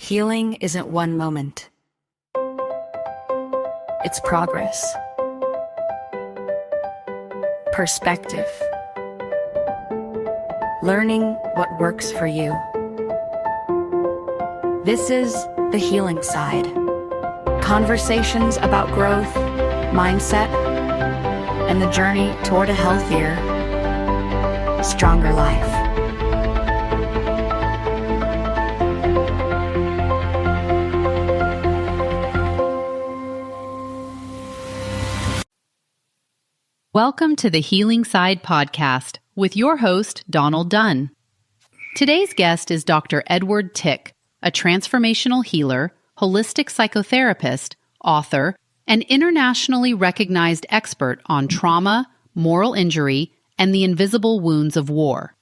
Healing isn't one moment. It's progress. Perspective. Learning what works for you. This is The Healing Side. Conversations about growth, mindset, and the journey toward a healthier, stronger life. Welcome to the Healing Side podcast with your host, Donald Dunn. Today's guest is Dr. Edward Tick, a transformational healer, holistic psychotherapist, author, and internationally recognized expert on trauma, moral injury, and the invisible wounds of war.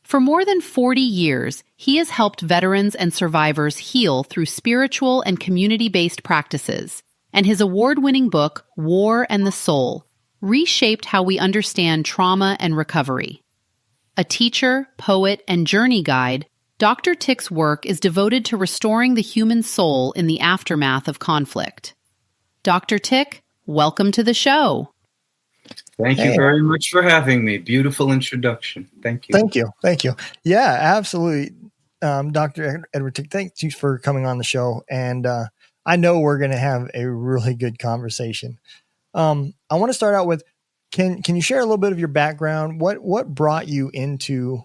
For more than 40 years, he has helped veterans and survivors heal through spiritual and community-based practices, and his award-winning book, War and the Soul, reshaped how we understand trauma and recovery. A teacher, poet, and journey guide, Dr. Tick's work is devoted to restoring the human soul in the aftermath of conflict. Dr. Tick, welcome to the show. Thank you very much for having me. Beautiful introduction. Thank you. Thank you. Yeah, absolutely. Dr. Edward Tick, thank you for coming on the show. And I know we're going to have a really good conversation. I want to start out with, can you share a little bit of your background? What brought you into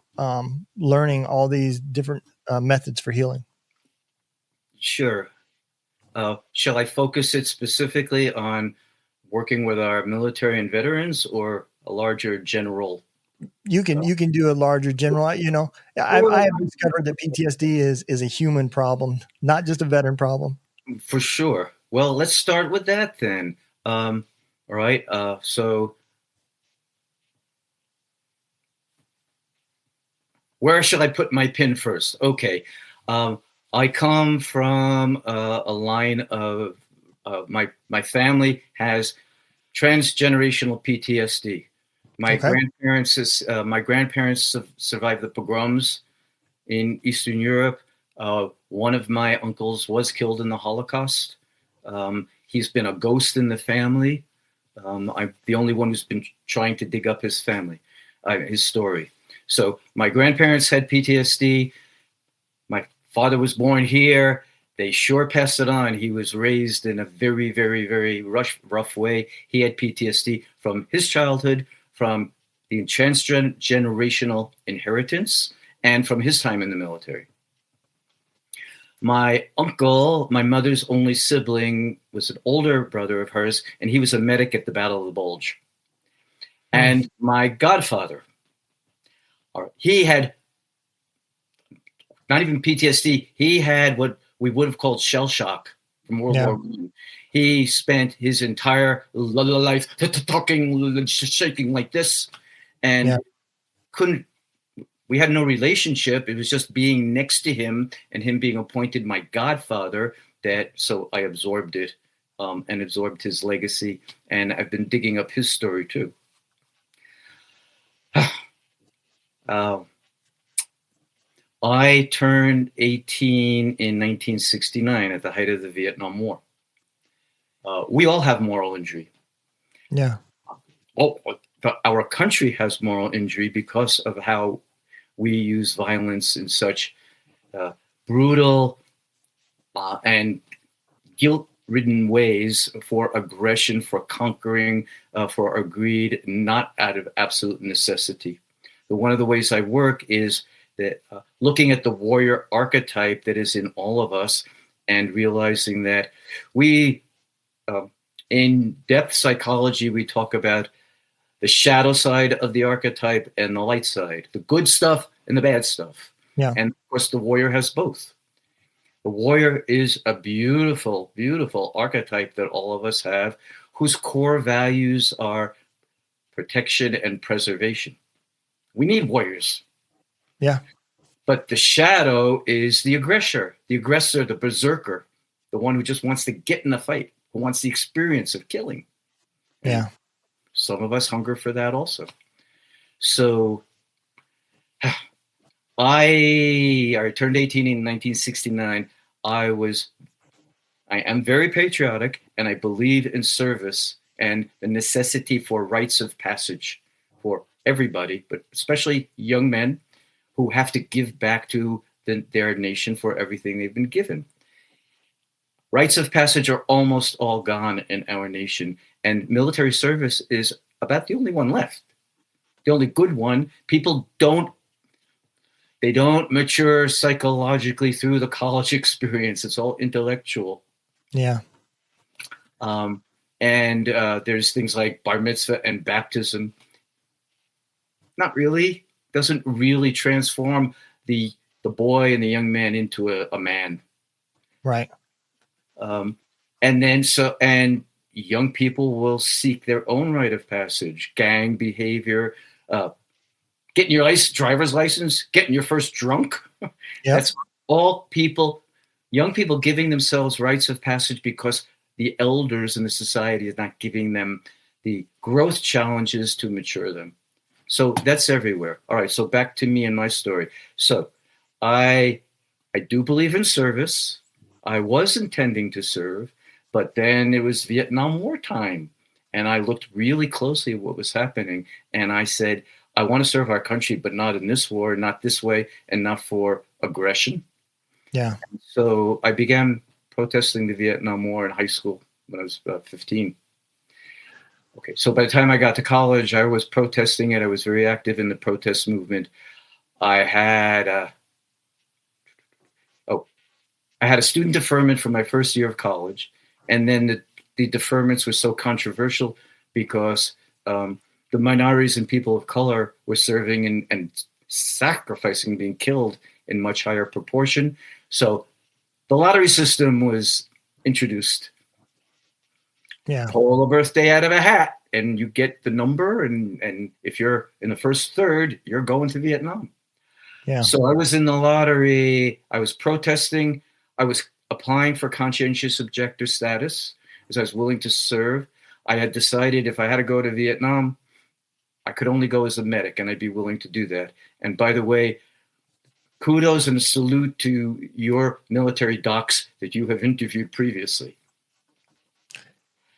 learning all these different methods for healing? Sure. Shall I focus it specifically on working with our military and veterans, or a larger general? You can do a larger general. You know, I have discovered that PTSD is a human problem, not just a veteran problem. For sure. Well, let's start with that then. All right. So where should I put my pin first? Okay. I come from a line of my family has transgenerational PTSD. My grandparents survived the pogroms in Eastern Europe. One of my uncles was killed in the Holocaust. He's been a ghost in the family. I'm the only one who's been trying to dig up his family, his story. So my grandparents had PTSD. My father was born here. They sure passed it on. He was raised in a very, very, very rough way. He had PTSD from his childhood, from the transgenerational inheritance, and from his time in the military. My uncle, my mother's only sibling, was an older brother of hers, and he was a medic at the Battle of the Bulge. And my godfather, he had not even PTSD. He had what we would have called shell shock from World War I. He spent his entire life talking, shaking like this, and we had no relationship. It was just being next to him and him being appointed my godfather so I absorbed it and absorbed his legacy. And I've been digging up his story too. I turned 18 in 1969 at the height of the Vietnam War. We all have moral injury. Yeah. Our country has moral injury because of how we use violence in such brutal and guilt-ridden ways for aggression, for conquering, for our greed, not out of absolute necessity. But one of the ways I work is that looking at the warrior archetype that is in all of us and realizing that we, in depth psychology, we talk about the shadow side of the archetype and the light side, the good stuff and the bad stuff. Yeah. And of course, the warrior has both. The warrior is a beautiful, beautiful archetype that all of us have, whose core values are protection and preservation. We need warriors. Yeah. But the shadow is the aggressor, the berserker, the one who just wants to get in the fight, who wants the experience of killing. Yeah. Some of us hunger for that also. So I turned 18 in 1969. I am very patriotic, and I believe in service and the necessity for rites of passage for everybody, but especially young men who have to give back to their nation for everything they've been given. Rites of passage are almost all gone in our nation, and military service is about the only one left. The only good one. People don't mature psychologically through the college experience. It's all intellectual. Yeah. And there's things like bar mitzvah and baptism. Not really. Doesn't really transform the boy and the young man into a man. Right. And young people will seek their own rite of passage, gang behavior, getting your driver's license, getting your first drunk. Yep. That's all young people giving themselves rites of passage because the elders in the society is not giving them the growth challenges to mature them. So that's everywhere. All right. So back to me and my story. So I do believe in service. I was intending to serve, but then it was Vietnam War time. And I looked really closely at what was happening. And I said, I want to serve our country, but not in this war, not this way, and not for aggression. Yeah. So I began protesting the Vietnam War in high school when I was about 15. Okay, so by the time I got to college, I was protesting it. I was very active in the protest movement. I had a student deferment for my first year of college, and then the deferments were so controversial because the minorities and people of color were serving and sacrificing, being killed in much higher proportion. So the lottery system was introduced. Yeah. Pull a birthday out of a hat and you get the number. And if you're in the first third, you're going to Vietnam. Yeah. So I was in the lottery. I was protesting. I was applying for conscientious objector status because I was willing to serve. I had decided if I had to go to Vietnam, I could only go as a medic, and I'd be willing to do that. And by the way, kudos and a salute to your military docs that you have interviewed previously.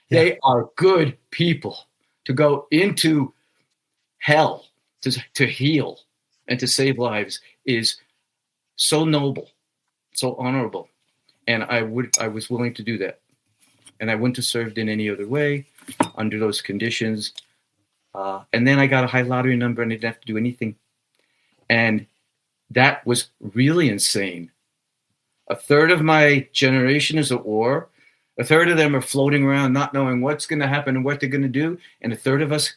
Yeah. They are good people. To go into hell to heal and to save lives is so noble, so honorable. And I was willing to do that. And I wouldn't have served in any other way under those conditions. And then I got a high lottery number and I didn't have to do anything. And that was really insane. A third of my generation is at war. A third of them are floating around not knowing what's going to happen and what they're going to do. And a third of us,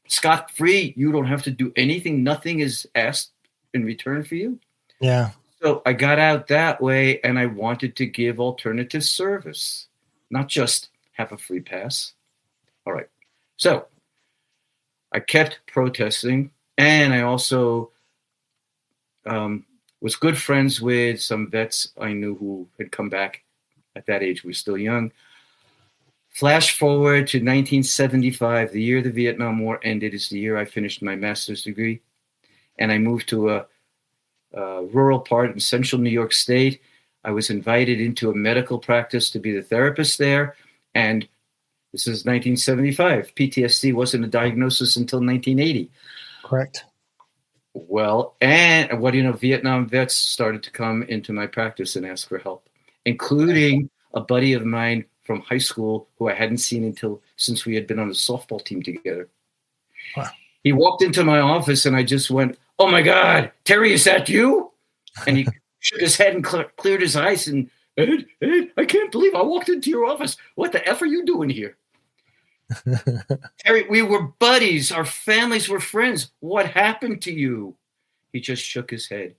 scot-free, you don't have to do anything. Nothing is asked in return for you. Yeah. So I got out that way, and I wanted to give alternative service, not just have a free pass. All right. So I kept protesting, and I also was good friends with some vets I knew who had come back at that age. We were still young. Flash forward to 1975, the year the Vietnam War ended is the year I finished my master's degree. And I moved to a rural part in central New York State. I was invited into a medical practice to be the therapist there. And this is 1975. PTSD wasn't a diagnosis until 1980. Correct. Well, and what do you know, Vietnam vets started to come into my practice and ask for help, including a buddy of mine from high school who I hadn't seen since we had been on a softball team together. Wow. He walked into my office and I just went, "Oh my God, Terry, is that you?" And he shook his head and cleared his eyes and, Ed, I can't believe I walked into your office. What the F are you doing here? Terry, we were buddies. Our families were friends. What happened to you? He just shook his head.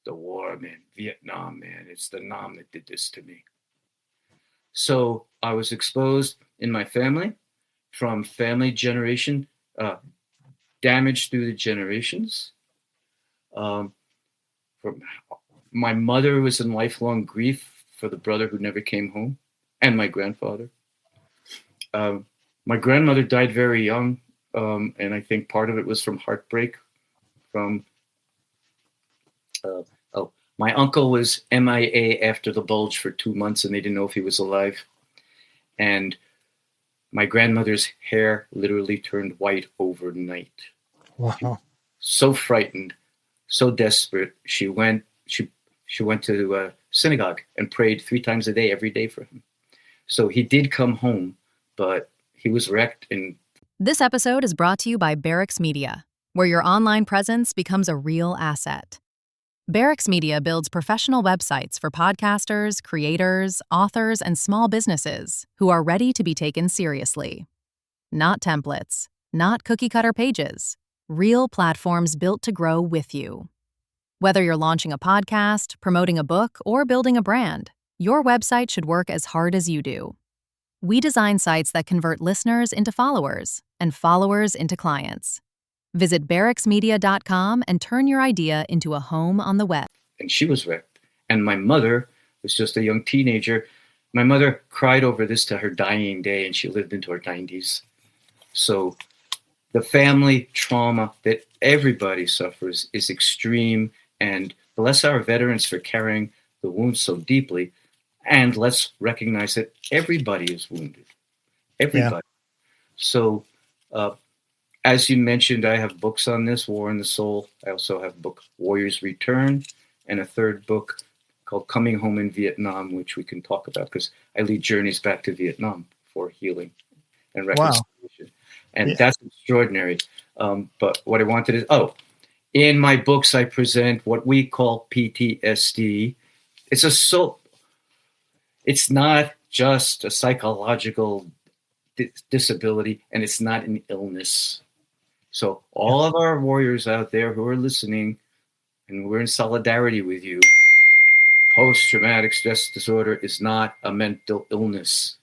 The war, man, Vietnam, man. It's the Nam that did this to me. So I was exposed in my family from family generation, damage through the generations. My mother was in lifelong grief for the brother who never came home, and my grandfather. My grandmother died very young, and I think part of it was from heartbreak. My uncle was MIA after the bulge for 2 months, and they didn't know if he was alive. And my grandmother's hair literally turned white overnight. Wow. So frightened, so desperate, she went to synagogue and prayed 3 times a day, every day for him. So he did come home, but he was wrecked. And This episode is brought to you by Barracks Media, where your online presence becomes a real asset. Barracks Media builds professional websites for podcasters, creators, authors, and small businesses who are ready to be taken seriously. Not templates, not cookie-cutter pages, real platforms built to grow with you. Whether you're launching a podcast, promoting a book, or building a brand, your website should work as hard as you do. We design sites that convert listeners into followers and followers into clients. Visit barracksmedia.com and turn your idea into a home on the web. And she was wrecked. And my mother was just a young teenager. My mother cried over this to her dying day, and she lived into her 90s. So the family trauma that everybody suffers is extreme, and bless our veterans for carrying the wounds so deeply. And let's recognize that everybody is wounded. Everybody. Yeah. So, as you mentioned, I have books on this, War in the Soul. I also have a book, Warriors Return, and a third book called Coming Home in Vietnam, which we can talk about because I lead journeys back to Vietnam for healing and reconciliation. Wow. And that's extraordinary. But what I wanted is, in my books, I present what we call PTSD. It's not just a psychological disability, and it's not an illness. So all of our warriors out there who are listening, and we're in solidarity with you, post-traumatic stress disorder is not a mental illness.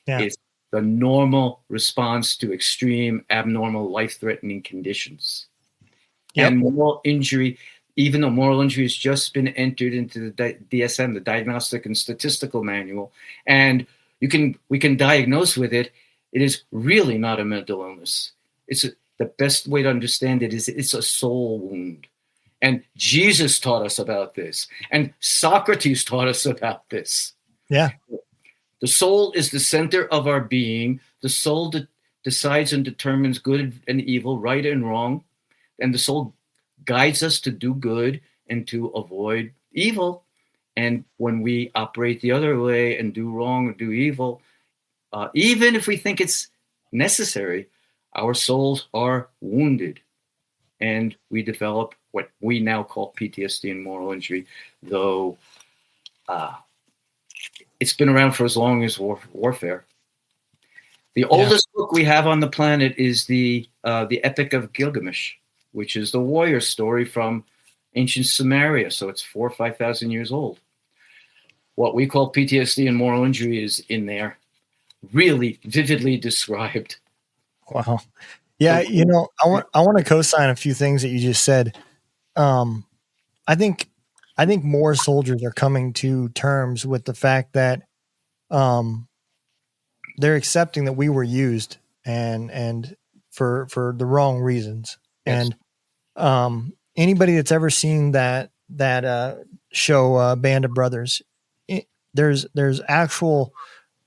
Yeah. It's the normal response to extreme, abnormal, life-threatening conditions. Yep. And moral injury, even though moral injury has just been entered into the DSM, the Diagnostic and Statistical Manual, and we can diagnose with it, it is really not a mental illness. The best way to understand it is it's a soul wound. And Jesus taught us about this. And Socrates taught us about this. Yeah. The soul is the center of our being. The soul decides and determines good and evil, right and wrong. And the soul guides us to do good and to avoid evil. And when we operate the other way and do wrong or do evil, even if we think it's necessary, our souls are wounded. And we develop what we now call PTSD and moral injury, though it's been around for as long as warfare. The oldest book we have on the planet is the Epic of Gilgamesh, which is the warrior story from ancient Sumeria. So it's 4,000 or 5,000 years old. What we call PTSD and moral injury is in there, really vividly described. Wow. Yeah, I want to co-sign a few things that you just said. I think more soldiers are coming to terms with the fact that they're accepting that we were used and for the wrong reasons. Yes. And anybody that's ever seen that show Band of Brothers, there's actual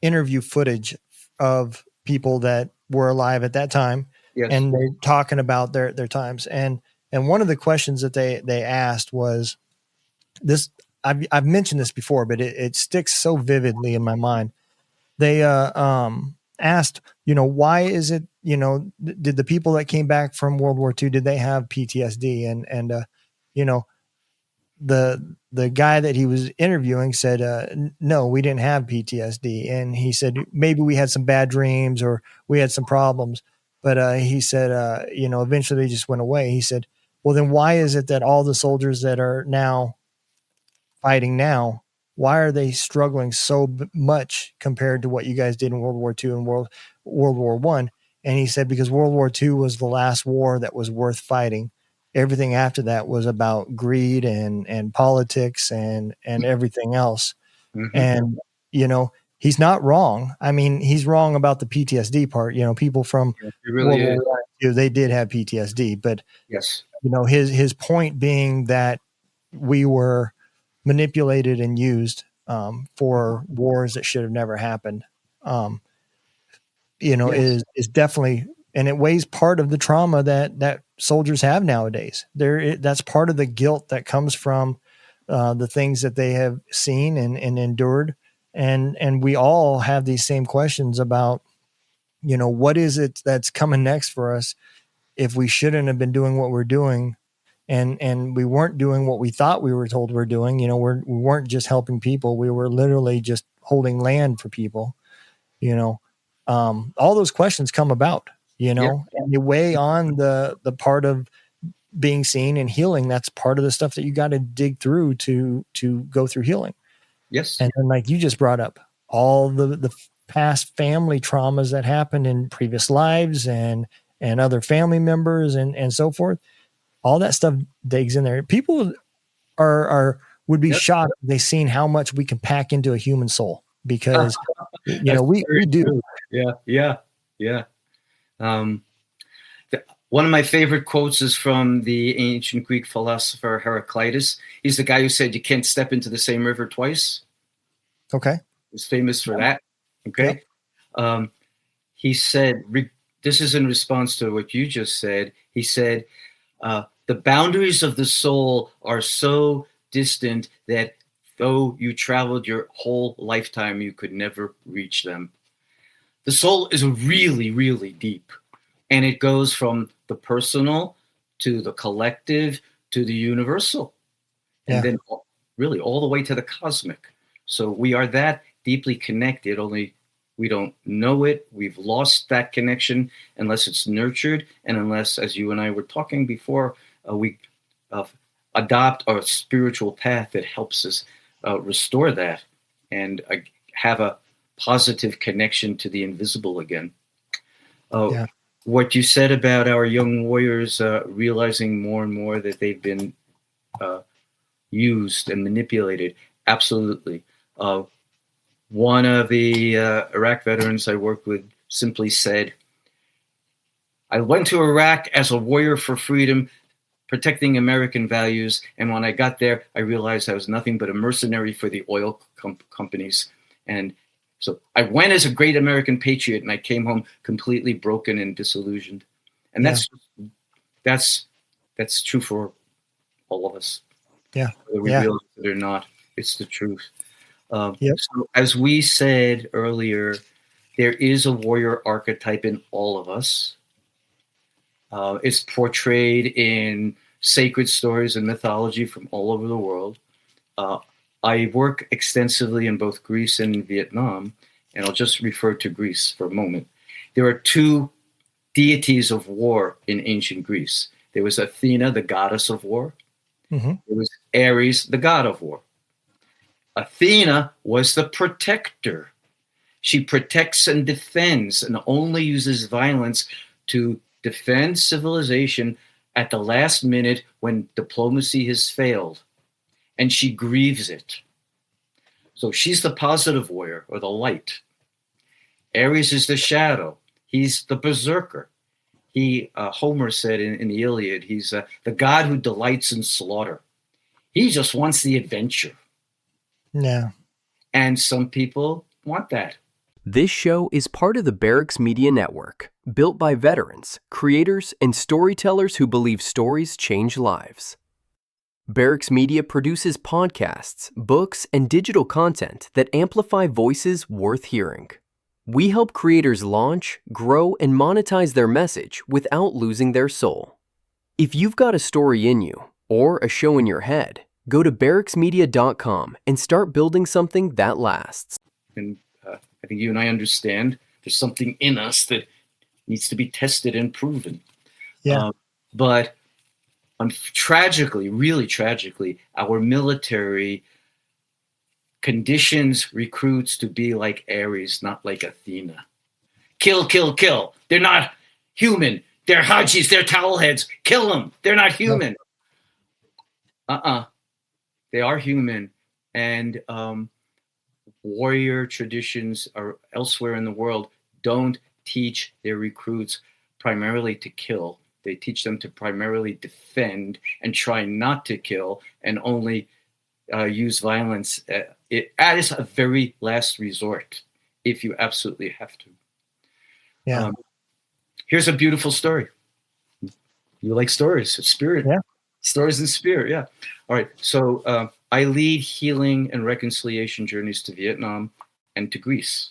interview footage of people that were alive at that time. Yes. And they're talking about their times. And one of the questions that they asked was this. I've mentioned this before, but it sticks so vividly in my mind. They asked, why is it, did the people that came back from World War II, did they have PTSD? And the guy that he was interviewing said, no, we didn't have PTSD. And he said, maybe we had some bad dreams or we had some problems. But he said, eventually they just went away. He said, well, then why is it that all the soldiers that are now fighting now, why are they struggling so much compared to what you guys did in World War II and World War I? And he said, because World War II was the last war that was worth fighting. Everything after that was about greed and politics and everything else. Mm-hmm. And, he's not wrong. I mean, he's wrong about the PTSD part. People from World War II, they did have PTSD, but yes, his point being that we were manipulated and used for wars that should have never happened. Yes. Is definitely, and it weighs part of the trauma that soldiers have nowadays. That's part of the guilt that comes from the things that they have seen and endured. And we all have these same questions about, what is it that's coming next for us if we shouldn't have been doing what we're doing, and we weren't doing what we thought we were told we're doing. We weren't just helping people. We were literally just holding land for people, all those questions come about, Yeah. and you weigh on the part of being seen and healing. That's part of the stuff that you got to dig through to go through healing. Yes. And then, like you just brought up, all the past family traumas that happened in previous lives and other family members and so forth. All that stuff digs in there. People would be Yep. shocked if they seen how much we can pack into a human soul, because That's we very do. true. Yeah. One of my favorite quotes is from the ancient Greek philosopher Heraclitus. He's the guy who said you can't step into the same river twice. Okay. He's famous for that. Okay. He said, this is in response to what you just said. He said, the boundaries of the soul are so distant that though you traveled your whole lifetime, you could never reach them. The soul is really, really deep, and it goes from the personal to the collective to the universal, and then really all the way to the cosmic. So we are that deeply connected, only we don't know it. We've lost that connection unless it's nurtured, and unless, as you and I were talking before, we adopt a spiritual path that helps us restore that and have a positive connection to the invisible again. What you said about our young warriors realizing more and more that they've been used and manipulated, absolutely. One of the Iraq veterans I worked with simply said, I went to Iraq as a warrior for freedom, protecting American values. And when I got there, I realized I was nothing but a mercenary for the oil companies. And so I went as a great American patriot, and I came home completely broken and disillusioned. And that's true for all of us. Yeah. Whether we realize it or not, it's the truth. So as we said earlier, there is a warrior archetype in all of us. It's portrayed in sacred stories and mythology from all over the world. I work extensively in both Greece and Vietnam, and I'll just refer to Greece for a moment. There are two deities of war in ancient Greece. There was Athena, the goddess of war. Mm-hmm. There was Ares, the god of war. Athena was the protector. She protects and defends and only uses violence to defend civilization at the last minute when diplomacy has failed. And she grieves it. So she's the positive warrior, or the light. Ares is the shadow. He's the berserker. Homer said in the Iliad, he's the god who delights in slaughter. He just wants the adventure. Yeah. And some people want that. This show is part of the Barracks Media Network, built by veterans, creators, and storytellers who believe stories change lives. Barracks Media produces podcasts, books, and digital content that amplify voices worth hearing. We help creators launch, grow, and monetize their message without losing their soul. If you've got a story in you, or a show in your head, go to barracksmedia.com and start building something that lasts. And I think you and I understand there's something in us that needs to be tested and proven. Yeah. But tragically, really tragically, our military conditions recruits to be like Ares, not like Athena. Kill, kill, kill. They're not human. They're Hajis. They're towel heads. Kill them. They're not human. They are human. And warrior traditions are elsewhere in the world don't teach their recruits primarily to kill. They teach them to primarily defend and try not to kill, and only use violence as a very last resort, if you absolutely have to. Yeah. Here's a beautiful story. You like stories, spirit, Yeah. stories in spirit. Yeah. All right. So I lead healing and reconciliation journeys to Vietnam and to Greece.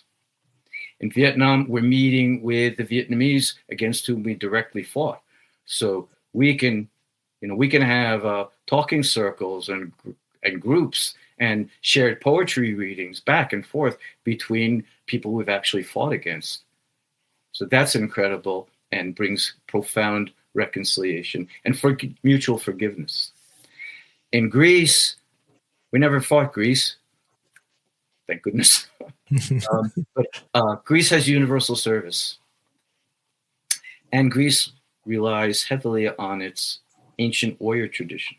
In Vietnam, we're meeting with the Vietnamese against whom we directly fought. So we can have talking circles and groups and shared poetry readings back and forth between people we've actually fought against. So that's incredible and brings profound reconciliation and mutual forgiveness. In Greece, we never fought Greece, thank goodness. But Greece has universal service, and Greece relies heavily on its ancient warrior tradition.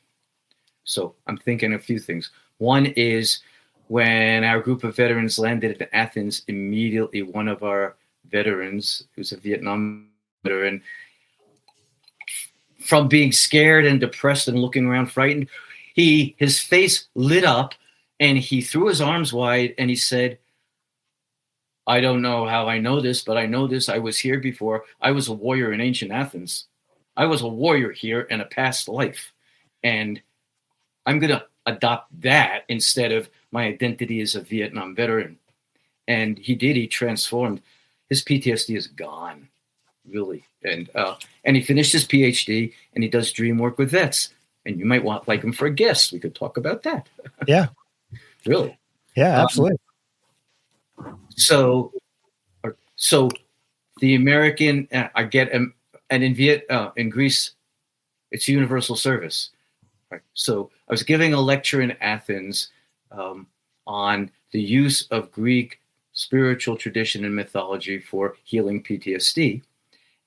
So I'm thinking a few things. One is when our group of veterans landed at Athens, immediately one of our veterans, who's a Vietnam veteran, from being scared and depressed and looking around frightened, his face lit up and he threw his arms wide and he said, I don't know how I know this, but I know this. I was here before. I was a warrior in ancient Athens. I was a warrior here in a past life. And I'm going to adopt that instead of my identity as a Vietnam veteran. And he did. He transformed. His PTSD is gone, really. And he finished his PhD, and he does dream work with vets. And you might like him for a guest. We could talk about that. Yeah. Really. Yeah, absolutely. So the American, I get, and in Greece, it's universal service. Right. So I was giving a lecture in Athens on the use of Greek spiritual tradition and mythology for healing PTSD.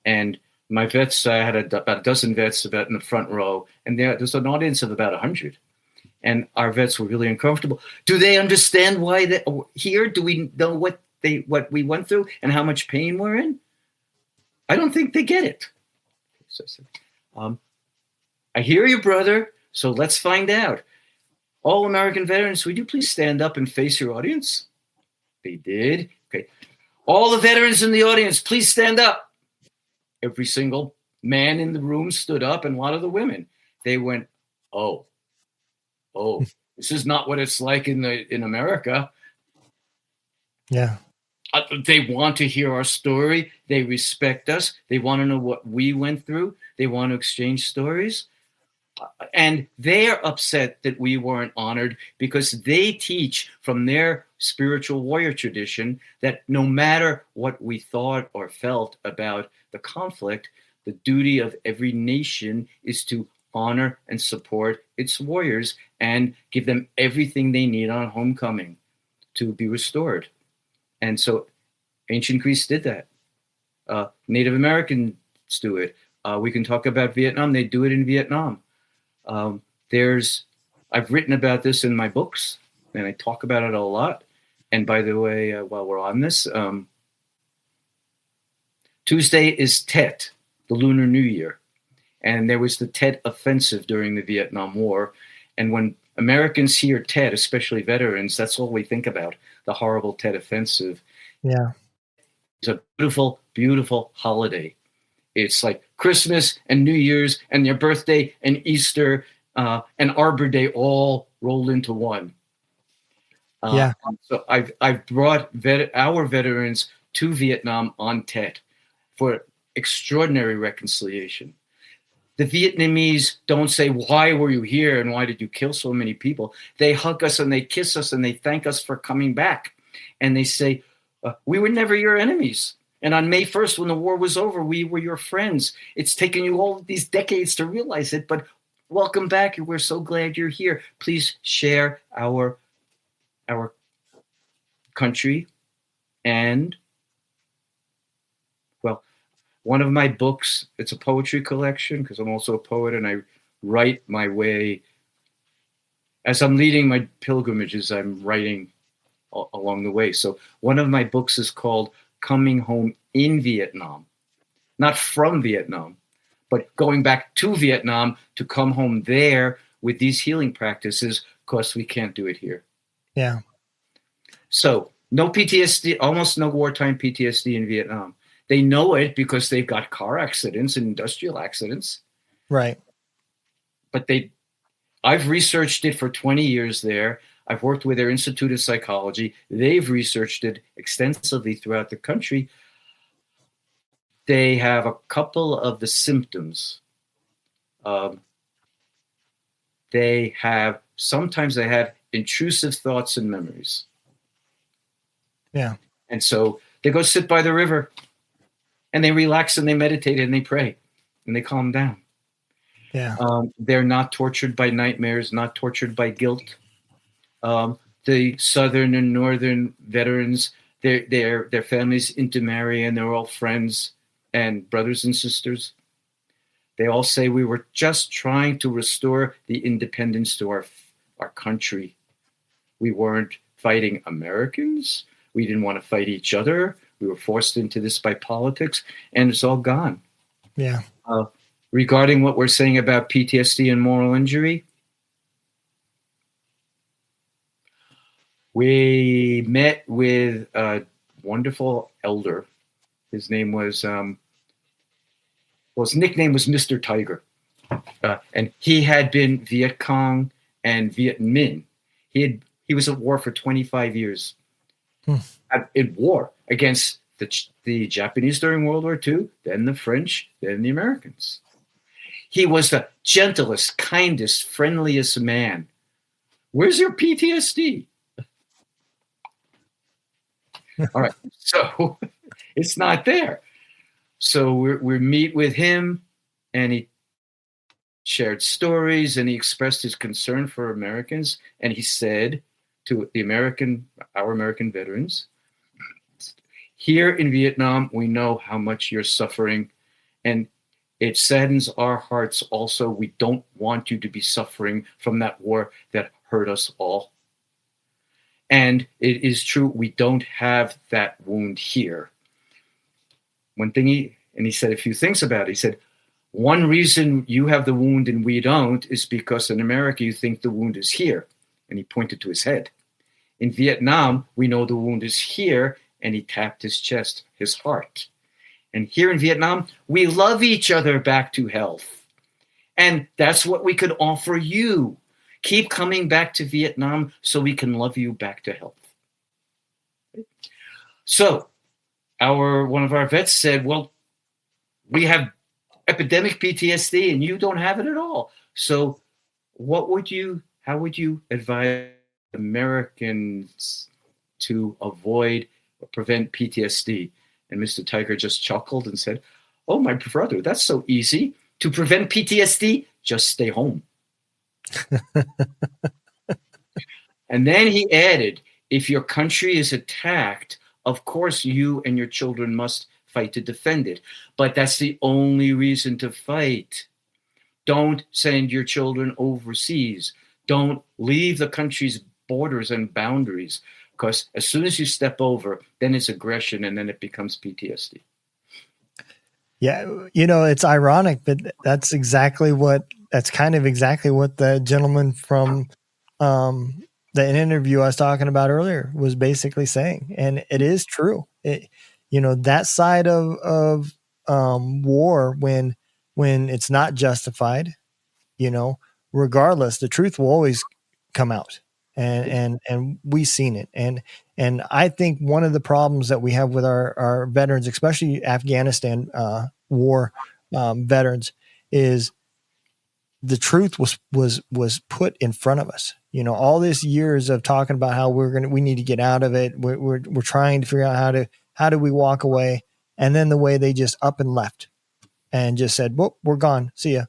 And my vets, I had about a dozen vets about in the front row, and there's an audience of about 100. And our vets were really uncomfortable. Do they understand why they're here? Do we know what we went through and how much pain we're in? I don't think they get it. So I said, I hear you, brother. So let's find out. All American veterans, would you please stand up and face your audience? They did. Okay. All the veterans in the audience, please stand up. Every single man in the room stood up, and a lot of the women. They went, oh, this is not what it's like in America. Yeah. They want to hear our story. They respect us. They want to know what we went through. They want to exchange stories. And they're upset that we weren't honored because they teach from their spiritual warrior tradition that no matter what we thought or felt about the conflict, the duty of every nation is to honor and support its warriors and give them everything they need on homecoming to be restored. And so ancient Greece did that. Native Americans do it. We can talk about Vietnam. They do it in Vietnam. I've written about this in my books, and I talk about it a lot. And by the way, while we're on this, Tuesday is Tet, the Lunar New Year. And there was the Tet Offensive during the Vietnam War. And when Americans hear Tet, especially veterans, that's all we think about, the horrible Tet Offensive. Yeah. It's a beautiful, beautiful holiday. It's like Christmas and New Year's and your birthday and Easter and Arbor Day all rolled into one. So I've brought our veterans to Vietnam on Tet for extraordinary reconciliation. The Vietnamese don't say, why were you here and why did you kill so many people? They hug us and they kiss us and they thank us for coming back. And they say, we were never your enemies. And on May 1st, when the war was over, we were your friends. It's taken you all these decades to realize it, but welcome back. We're so glad you're here. Please share our country. And, well, one of my books, it's a poetry collection because I'm also a poet and I write my way. As I'm leading my pilgrimages, I'm writing along the way. So one of my books is called Coming Home in Vietnam, not from Vietnam, but going back to Vietnam to come home there with these healing practices because we can't do it here. Yeah. So no PTSD, almost no wartime PTSD in Vietnam. They know it because they've got car accidents and industrial accidents. Right. But I've researched it for 20 years there. I've worked with their Institute of Psychology. They've researched it extensively throughout the country. They have a couple of the symptoms. Sometimes they have intrusive thoughts and memories. Yeah. And so they go sit by the river and they relax and they meditate and they pray and they calm down. Yeah. They're not tortured by nightmares, not tortured by guilt. The Southern and Northern veterans, their families intermarry and they're all friends and brothers and sisters. They all say we were just trying to restore the independence to our country. We weren't fighting Americans. We didn't want to fight each other. We were forced into this by politics, and it's all gone. Yeah. Regarding what we're saying about PTSD and moral injury, we met with a wonderful elder. His name was, his nickname was Mr. Tiger. And he had been Viet Cong and Viet Minh. He was at war for 25 years. In war against the Japanese during World War II, then the French, then the Americans. He was the gentlest, kindest, friendliest man. Where's your PTSD? All right, so it's not there. So we meet with him, and he shared stories, and he expressed his concern for Americans, and he said to our American veterans, here in Vietnam, we know how much you're suffering, and it saddens our hearts also. We don't want you to be suffering from that war that hurt us all. And it is true, we don't have that wound here. One thing he said a few things about it. He said, one reason you have the wound and we don't is because in America you think the wound is here. And he pointed to his head. In Vietnam, we know the wound is here, and he tapped his chest, his heart. And here in Vietnam, we love each other back to health. And that's what we could offer you. Keep coming back to Vietnam so we can love you back to health. So one of our vets said, well, we have epidemic PTSD and you don't have it at all. So how would you advise Americans to avoid or prevent PTSD? And Mr. Tiger just chuckled and said, oh, my brother, that's so easy. To prevent PTSD, just stay home. And then he added, if your country is attacked, of course you and your children must fight to defend it. But that's the only reason to fight. Don't send your children overseas. Don't leave the country's borders and boundaries, because as soon as you step over, then it's aggression and then it becomes PTSD. Yeah. It's ironic, but that's kind of exactly what the gentleman from the interview I was talking about earlier was basically saying. And it is true. That side of war, when it's not justified, regardless, the truth will always come out. And we've seen it. And I think one of the problems that we have with our veterans, especially Afghanistan war veterans, is the truth was put in front of us. All these years of talking about how we need to get out of it. We're trying to figure out how do we walk away, and then the way they just up and left and just said, well, we're gone. See ya.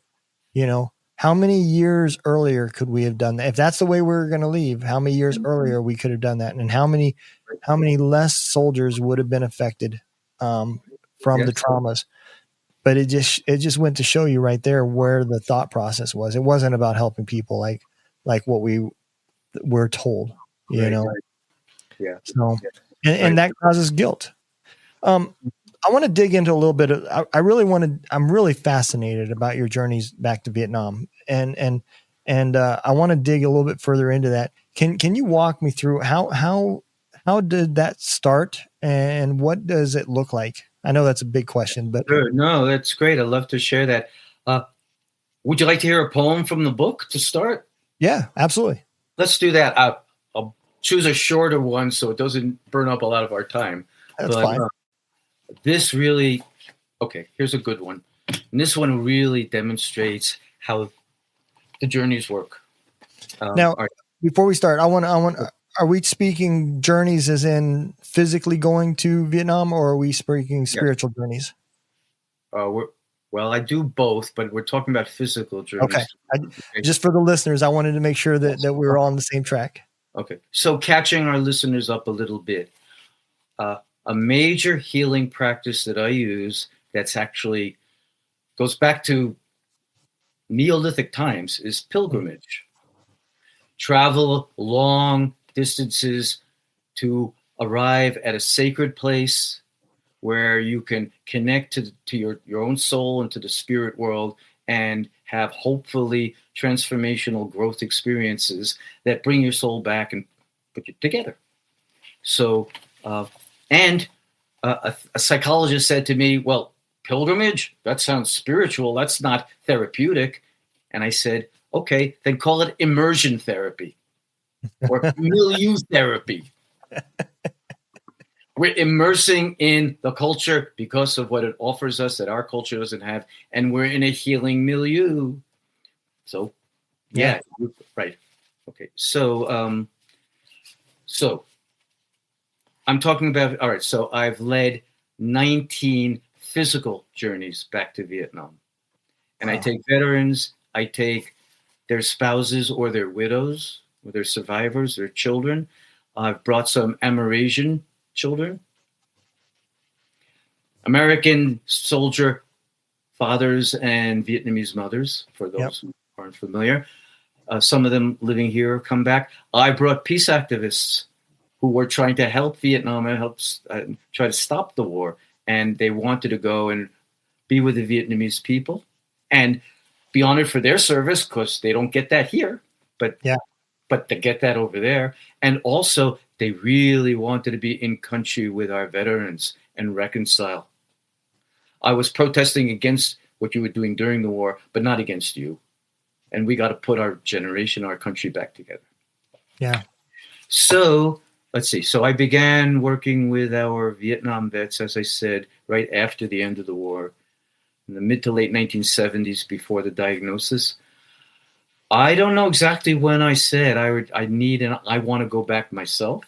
How many years earlier could we have done that? If that's the way we were going to leave, how many years earlier we could have done that? And how many less soldiers would have been affected from the traumas? But it just went to show you right there where the thought process was. It wasn't about helping people like what we were told, Right. Yeah. So, and that causes guilt. I want to dig into a little bit of, I'm really fascinated about your journeys back to Vietnam and And I want to dig a little bit further into that. Can you walk me through how did that start and what does it look like? I know that's a big question, but Sure. No, that's great. I'd love to share that. Would you like to hear a poem from the book to start? yeah, absolutely. Let's do that. I'll choose a shorter one so it doesn't burn up a lot of our time. That's fine. This really, okay, here's a good one. And this one really demonstrates how the journeys work. Now, before we start, are we speaking journeys as in physically going to Vietnam, or are we speaking spiritual journeys? Well, I do both, but we're talking about physical journeys. Okay. Just for the listeners, I wanted to make sure that we were all on the same track. Okay. So catching our listeners up a little bit, a major healing practice that I use that's actually goes back to Neolithic times is pilgrimage. Travel long distances to arrive at a sacred place where you can connect to your own soul and to the spirit world and have hopefully transformational growth experiences that bring your soul back and put you together. So, and a psychologist said to me, well, pilgrimage, that sounds spiritual. That's not therapeutic. And I said, okay, then call it immersion therapy or milieu therapy. We're immersing in the culture because of what it offers us that our culture doesn't have, and we're in a healing milieu. So, yeah. Right. Okay. So, so I'm talking about, all right, so I've led 19 physical journeys back to Vietnam. And wow. I take veterans, I take their spouses or their widows, or their survivors, their children. I've brought some Amerasian children, American soldier fathers and Vietnamese mothers, for those who aren't familiar. Some of them living here come back. I brought peace activists who were trying to help Vietnam and help try to stop the war. And they wanted to go and be with the Vietnamese people and be honored for their service, because they don't get that here, but they get that over there. And also, they really wanted to be in country with our veterans and reconcile. I was protesting against what you were doing during the war, but not against you. And we got to put our generation, our country back together. Yeah. So let's see. So I began working with our Vietnam vets, as I said, right after the end of the war, in the mid to late 1970s, before the diagnosis. I don't know exactly when I said I want to go back myself,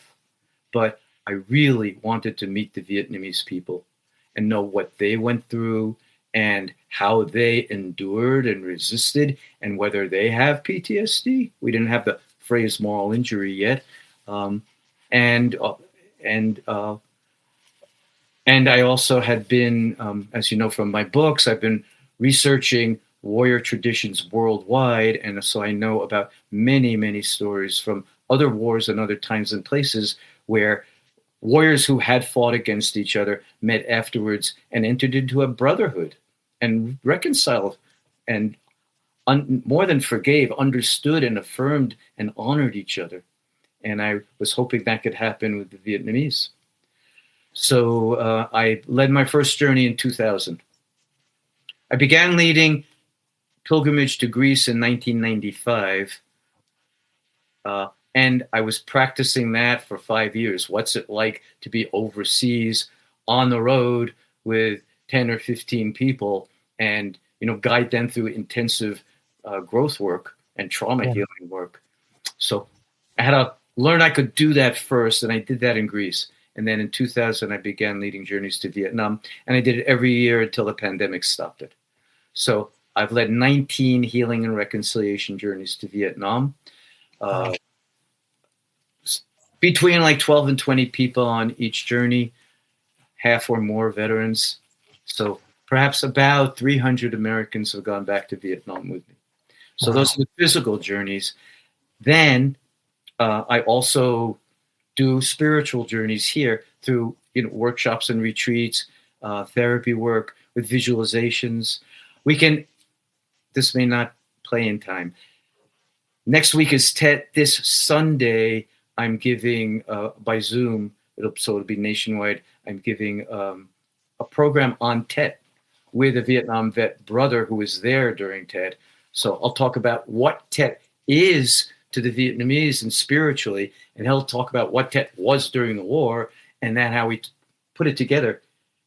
but I really wanted to meet the Vietnamese people and know what they went through and how they endured and resisted and whether they have PTSD. We didn't have the phrase moral injury yet. And I also had been, as you know from my books, I've been researching warrior traditions worldwide. And so I know about many, many stories from other wars and other times and places where warriors who had fought against each other met afterwards and entered into a brotherhood and reconciled and more than forgave, understood and affirmed and honored each other. And I was hoping that could happen with the Vietnamese. So I led my first journey in 2000. I began leading pilgrimage to Greece in 1995. And I was practicing that for 5 years. What's it like to be overseas on the road with 10 or 15 people and, guide them through intensive growth work and trauma healing work. So I had to learn I could do that first, and I did that in Greece. And then in 2000, I began leading journeys to Vietnam, and I did it every year until the pandemic stopped it. So I've led 19 healing and reconciliation journeys to Vietnam. Between like 12 and 20 people on each journey, half or more veterans. So perhaps about 300 Americans have gone back to Vietnam with me. So those are the physical journeys. Then I also do spiritual journeys here through workshops and retreats, therapy work with visualizations. This may not play in time. Next week is TED. This Sunday, I'm giving by Zoom. It'll be nationwide. I'm giving a program on TED with a Vietnam vet brother who was there during TED. So I'll talk about what TED is to the Vietnamese and spiritually, and he'll talk about what TED was during the war, and then how we put it together,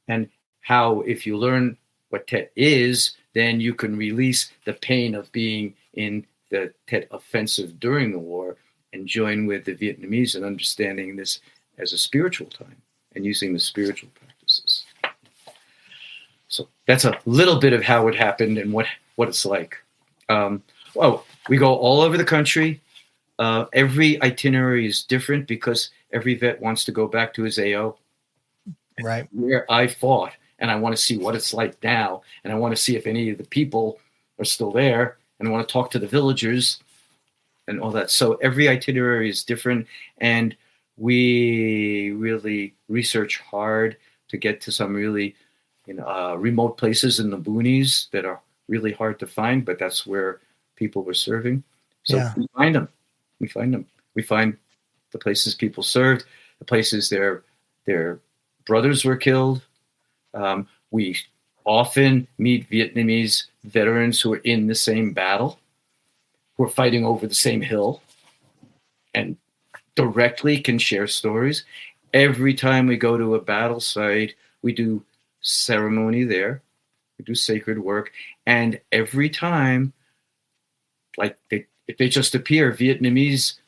and how if you learn what TED is, then you can release the pain of being in the TED offensive during the war and join with the Vietnamese in understanding this as a spiritual time and using the spiritual practices. So that's a little bit of how it happened and what it's like. We go all over the country. Every itinerary is different because every vet wants to go back to his AO. Right. Where I fought, and I want to see what it's like now, and I want to see if any of the people are still there, and I want to talk to the villagers and all that. So every itinerary is different, and we really research hard to get to some really remote places in the boonies that are really hard to find, but that's where people were serving. So we find them. We find the places people served, the places their brothers were killed. We often meet Vietnamese veterans who are in the same battle, who are fighting over the same hill, and directly can share stories. Every time we go to a battle site, we do ceremony there. We do sacred work. And every time, if they just appear,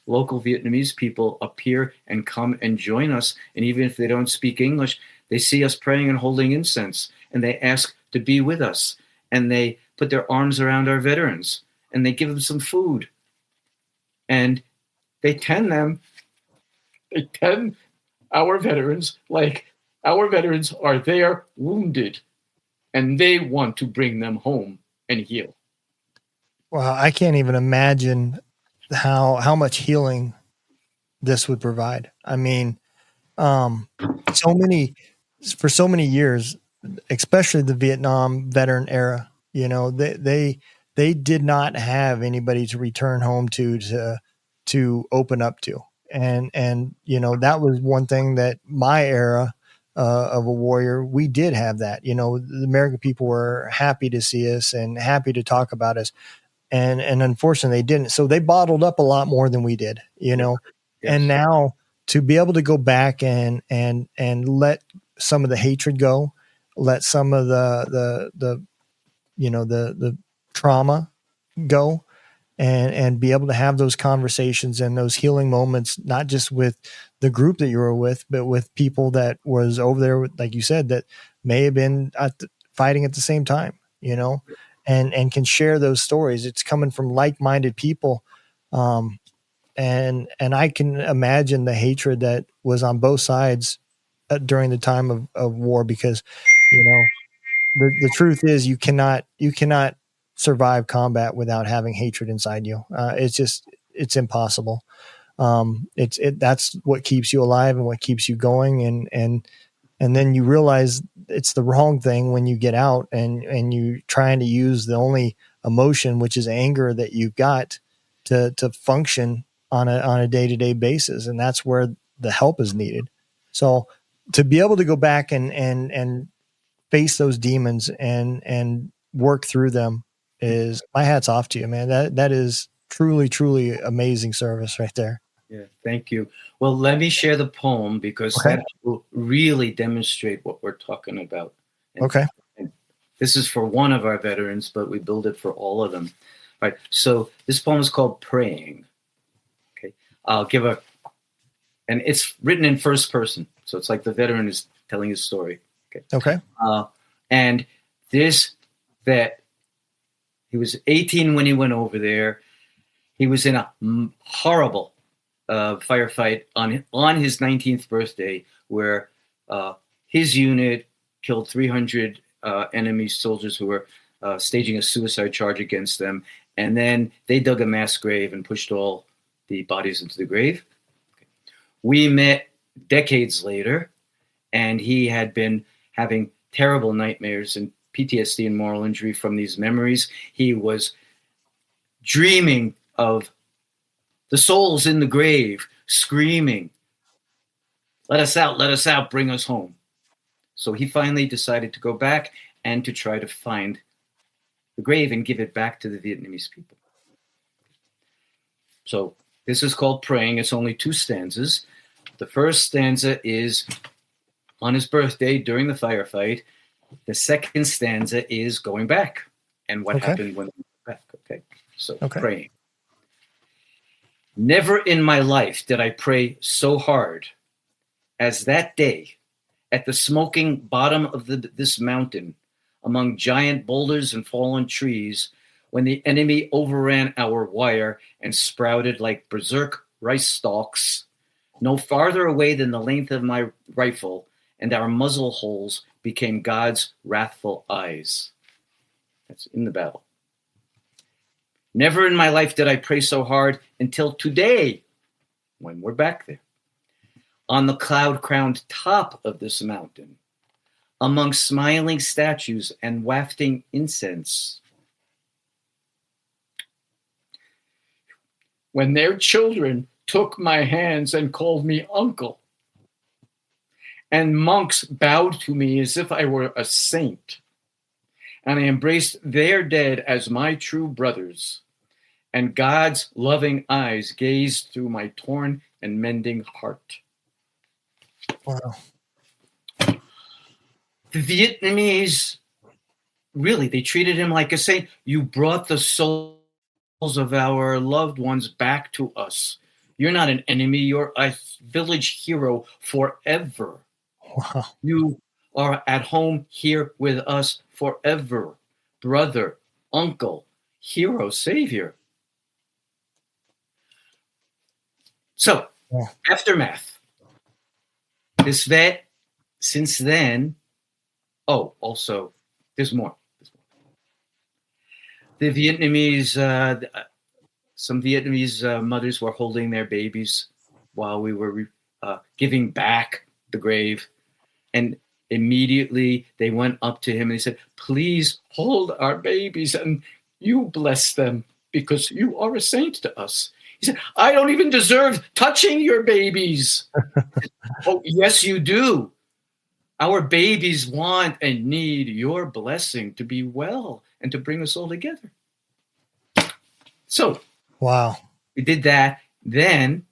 local Vietnamese people appear and come and join us. And even if they don't speak English, they see us praying and holding incense, and they ask to be with us. And they put their arms around our veterans, and they give them some food. And they tend our veterans like our veterans are there wounded, and they want to bring them home and heal. Well, I can't even imagine how much healing this would provide. I mean, for so many years, especially the Vietnam veteran era, they did not have anybody to return home to open up to. And that was one thing that my era of a warrior, we did have that. The American people were happy to see us and happy to talk about us. And unfortunately they didn't. So they bottled up a lot more than we did, Yes. And now to be able to go back and let some of the hatred go, let some of the trauma go, and be able to have those conversations and those healing moments, not just with the group that you were with, but with people that was over there, like you said, that may have been fighting at the same time, and can share those stories. It's coming from like-minded people. And I can imagine the hatred that was on both sides during the time of war, because, the truth is you cannot survive combat without having hatred inside you. It's impossible. That's what keeps you alive and what keeps you going. And then you realize it's the wrong thing when you get out and you trying to use the only emotion, which is anger, that you've got to function on a day-to-day basis. And that's where the help is needed. So to be able to go back and face those demons and work through them, is my hat's off to you, man. That is truly, truly amazing service right there. Yeah, thank you. Well, let me share the poem, because that will really demonstrate what we're talking about. And this is for one of our veterans, but we build it for all of them. All right. So this poem is called Praying. Okay. I'll give and it's written in first person. So it's like the veteran is telling his story. Okay. And this vet, he was 18 when he went over there. He was in a horrible firefight on his 19th birthday, where his unit killed 300 enemy soldiers who were staging a suicide charge against them. And then they dug a mass grave and pushed all the bodies into the grave. We met decades later, and he had been having terrible nightmares and PTSD and moral injury from these memories. He was dreaming of The soul's in the grave, screaming, let us out, bring us home. So he finally decided to go back and to try to find the grave and give it back to the Vietnamese people. So this is called Praying. It's only 2 stanzas. The first stanza is on his birthday during the firefight. The second stanza is going back and what happened when we went back. Okay, so praying. Never in my life did I pray so hard as that day at the smoking bottom of this mountain among giant boulders and fallen trees when the enemy overran our wire and sprouted like berserk rice stalks no farther away than the length of my rifle, and our muzzle holes became God's wrathful eyes. That's in the battle. Never in my life did I pray so hard until today, when we're back there, on the cloud-crowned top of this mountain, among smiling statues and wafting incense. When their children took my hands and called me uncle, and monks bowed to me as if I were a saint, and I embraced their dead as my true brothers, and God's loving eyes gazed through my torn and mending heart. Wow. The Vietnamese, really, they treated him like a saint. You brought the souls of our loved ones back to us. You're not an enemy. You're a village hero forever. Wow. You are at home here with us forever. Brother, uncle, hero, savior. So, aftermath. This vet, since then, also, there's more. The Vietnamese, some Vietnamese mothers were holding their babies while we were giving back the grave. And immediately they went up to him and they said, please hold our babies and you bless them because you are a saint to us. He said, I don't even deserve touching your babies. Oh, yes, you do. Our babies want and need your blessing to be well and to bring us all together. So, wow, we did that. Then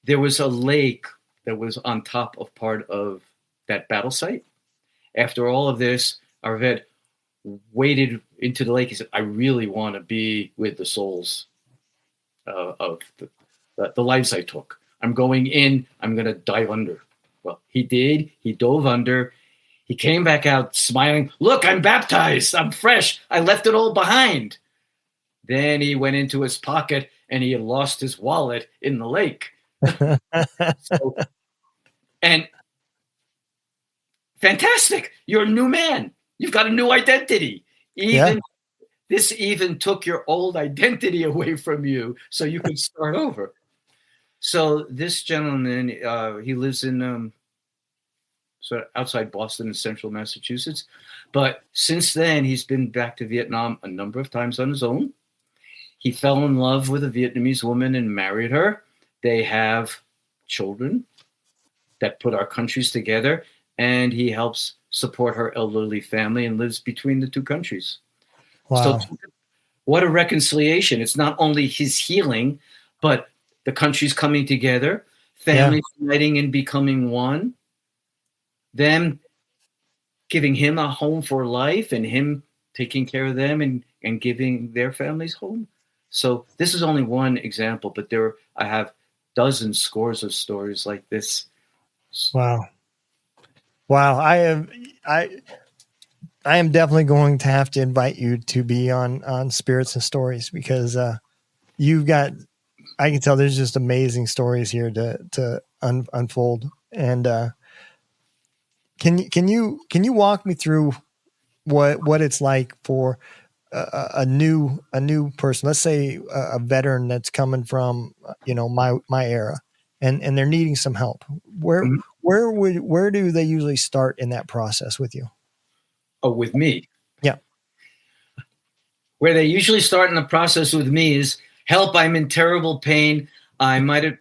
there was a lake that was on top of part of that battle site. After all of this, our vet waded into the lake. He said, I really want to be with the souls of the lives I took. I'm going in. I'm going to dive under. Well, he did. He dove under. He came back out smiling. Look, I'm baptized. I'm fresh. I left it all behind. Then he went into his pocket and he had lost his wallet in the lake. And fantastic. You're a new man. You've got a new identity. This even took your old identity away from you so you could start over. So this gentleman, he lives in sort of outside Boston in central Massachusetts. But since then, he's been back to Vietnam a number of times on his own. He fell in love with a Vietnamese woman and married her. They have children that put our countries together, and he helps support her elderly family and lives between the two countries. Wow. So what a reconciliation. It's not only his healing, but the countries coming together, families uniting and becoming one, them giving him a home for life and him taking care of them and giving their families home. So this is only one example, but I have dozens, scores of stories like this. Wow. I am definitely going to have to invite you to be on Spirits and Stories because you've got, I can tell there's just amazing stories here to unfold. And can you walk me through what it's like for a new person, let's say a veteran that's coming from, my era and they're needing some help. Where do they usually start in that process with you? Oh, with me? Yeah. Where they usually start in the process with me is help, I'm in terrible pain. I might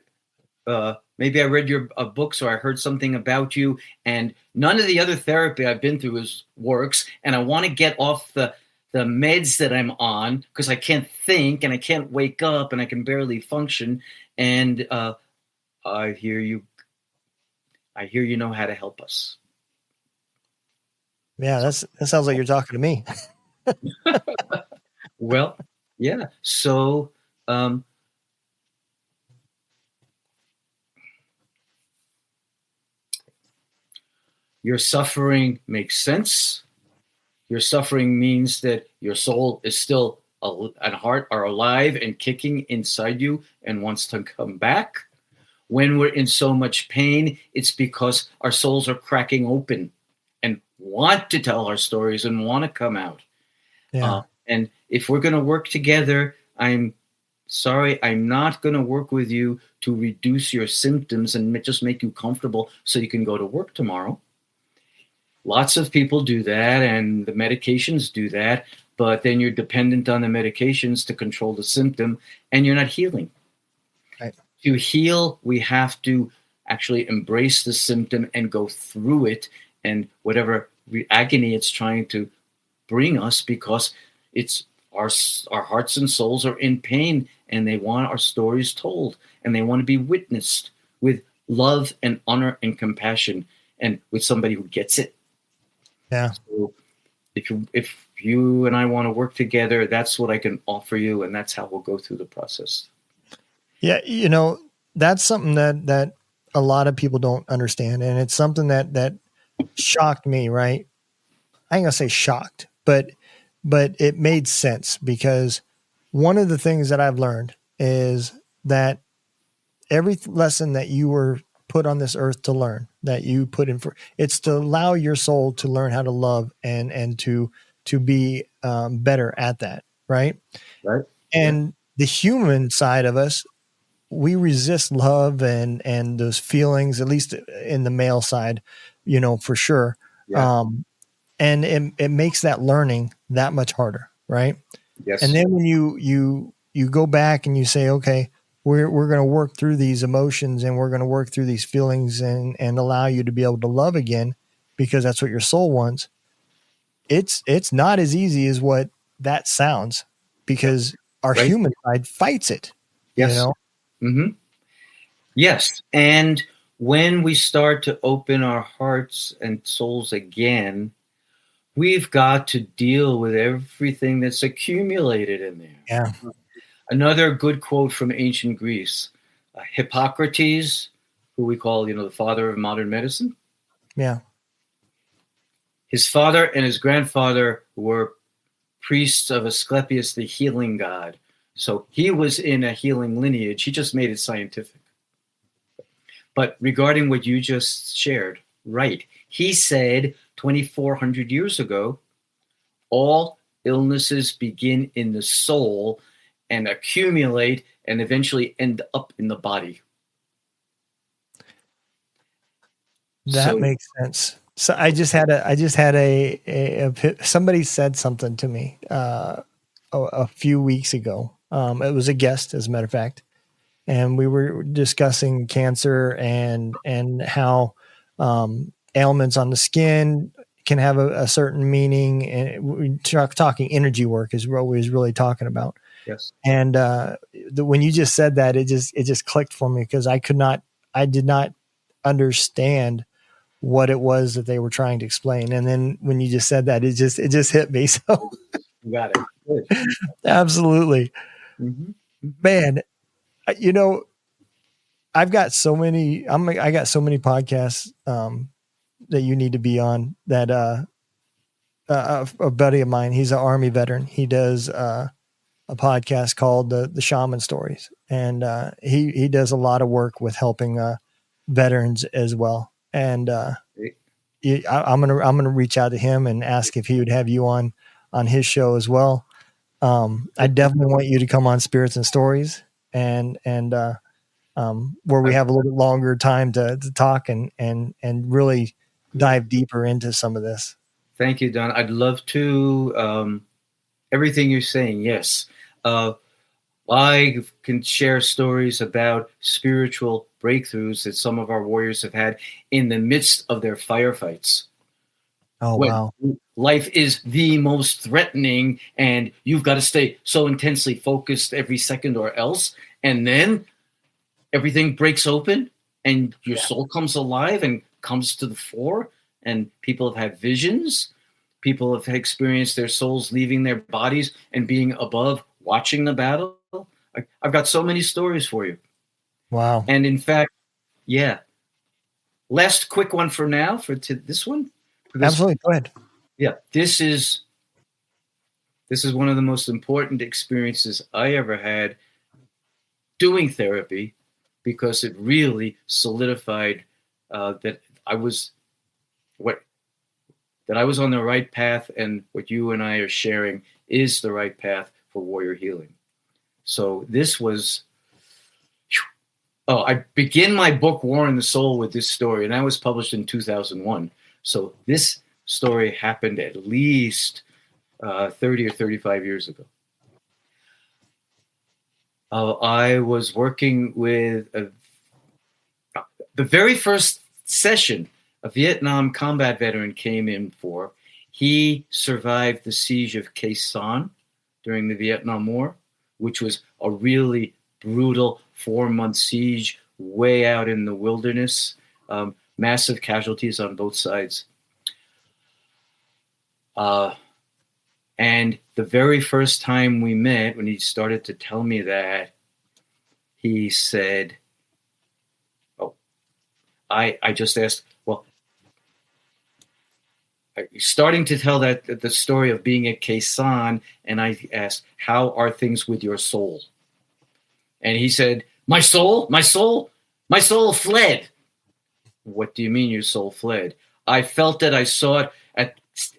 have, maybe I read your books or I heard something about you, and none of the other therapy I've been through works. And I want to get off the meds that I'm on because I can't think and I can't wake up and I can barely function. And I hear you. I hear you know how to help us. Yeah, that sounds like you're talking to me. Well, yeah. So, your suffering makes sense. Your suffering means that your soul is still and heart are alive and kicking inside you and wants to come back. When we're in so much pain, it's because our souls are cracking open and want to tell our stories and want to come out. Yeah. And if we're going to work together, I'm sorry, I'm not going to work with you to reduce your symptoms and just make you comfortable so you can go to work tomorrow. Lots of people do that, and the medications do that, but then you're dependent on the medications to control the symptom, and you're not healing. Right. To heal, we have to actually embrace the symptom and go through it and whatever agony it's trying to bring us, because it's our hearts and souls are in pain, and they want our stories told, and they want to be witnessed with love and honor and compassion, and with somebody who gets it. Yeah. So if you and I want to work together, that's what I can offer you, and that's how we'll go through the process. Yeah, that's something that a lot of people don't understand, and it's something that shocked me, right? I ain't gonna say shocked, but it made sense, because one of the things that I've learned is that every lesson that you were put on this earth to learn, that you put in for, it's to allow your soul to learn how to love and to be better at that. Right. Right. And the human side of us, we resist love and those feelings, at least in the male side, for sure. Yeah. And it makes that learning that much harder. Right. Yes. And then when you go back and you say, okay, we're going to work through these emotions and we're going to work through these feelings and allow you to be able to love again, because that's what your soul wants. It's not as easy as what that sounds, because our Right. human side fights it. Yes. Mm-hmm. Yes. And when we start to open our hearts and souls again, we've got to deal with everything that's accumulated in there. Yeah. Another good quote from ancient Greece, Hippocrates, who we call, the father of modern medicine. Yeah. His father and his grandfather were priests of Asclepius, the healing god. So he was in a healing lineage. He just made it scientific. But regarding what you just shared, right, he said 2,400 years ago, all illnesses begin in the soul and accumulate and eventually end up in the body. That makes sense. So I just had somebody said something to me a few weeks ago. It was a guest, as a matter of fact, and we were discussing cancer and how ailments on the skin can have a certain meaning, and we talking energy work is what we was really talking about. Yes. And when you just said that, it just clicked for me, because I did not understand what it was that they were trying to explain. And then when you just said that, it just hit me. So You got it. Good. Absolutely. Mm-hmm. Man, I got so many podcasts that you need to be on. That a buddy of mine, he's an Army veteran. He does a podcast called the Shaman Stories, and he does a lot of work with helping veterans as well. And I'm gonna reach out to him and ask if he would have you on his show as well. I definitely want you to come on Spirits and Stories, and where we have a little bit longer time to talk and really dive deeper into some of this. Thank you, Don. I'd love to. Everything you're saying, yes. I can share stories about spiritual breakthroughs that some of our warriors have had in the midst of their firefights. Oh, When wow. life is the most threatening and you've got to stay so intensely focused every second or else. And then everything breaks open and your soul comes alive and comes to the fore. And people have had visions. People have experienced their souls leaving their bodies and being above watching the battle. I've got so many stories for you. Wow. And in fact, yeah. Last quick one for now to this one. Because, Absolutely. Go ahead. yeah, this is one of the most important experiences I ever had doing therapy, because it really solidified that I was on the right path, and what you and I are sharing is the right path for warrior healing. So this was, I begin my book War in the Soul with this story, and that was published in 2001. So this story happened at least 30 or 35 years ago. I was working with the very first session a Vietnam combat veteran came in for. He survived the siege of Khe Sanh during the Vietnam War, which was a really brutal 4-month siege way out in the wilderness. Massive casualties on both sides. And the very first time we met, when he started to tell me that, he said, I just asked, well, starting to tell the story of being at Khe Sanh, and I asked, how are things with your soul? And he said, my soul fled. What do you mean your soul fled? I felt it. I saw it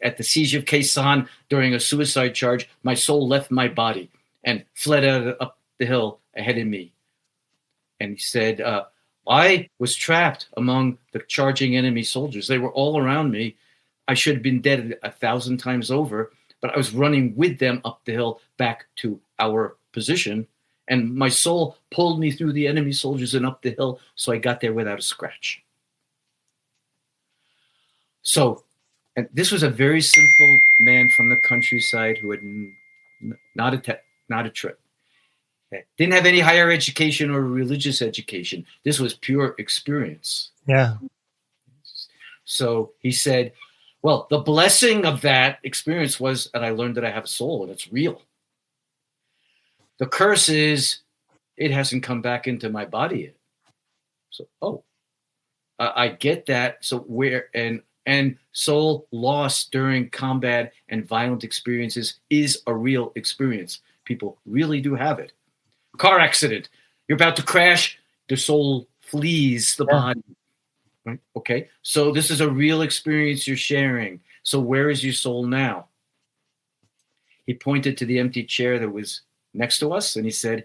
at the siege of Khe Sanh during a suicide charge. My soul left my body and fled up the hill ahead of me. And he said, I was trapped among the charging enemy soldiers. They were all around me. I should have been dead 1,000 times over, but I was running with them up the hill back to our position. And my soul pulled me through the enemy soldiers and up the hill, so I got there without a scratch. So, and this was a very simple man from the countryside who had not a trip. Didn't have any higher education or religious education. This was pure experience. Yeah. So he said, well, the blessing of that experience was that I learned that I have a soul and it's real. The curse is it hasn't come back into my body yet. So, I get that. So and soul loss during combat and violent experiences is a real experience. People really do have it. Car accident. You're about to crash. The soul flees the body. Right? Okay. So this is a real experience you're sharing. So where is your soul now? He pointed to the empty chair that was next to us, and he said,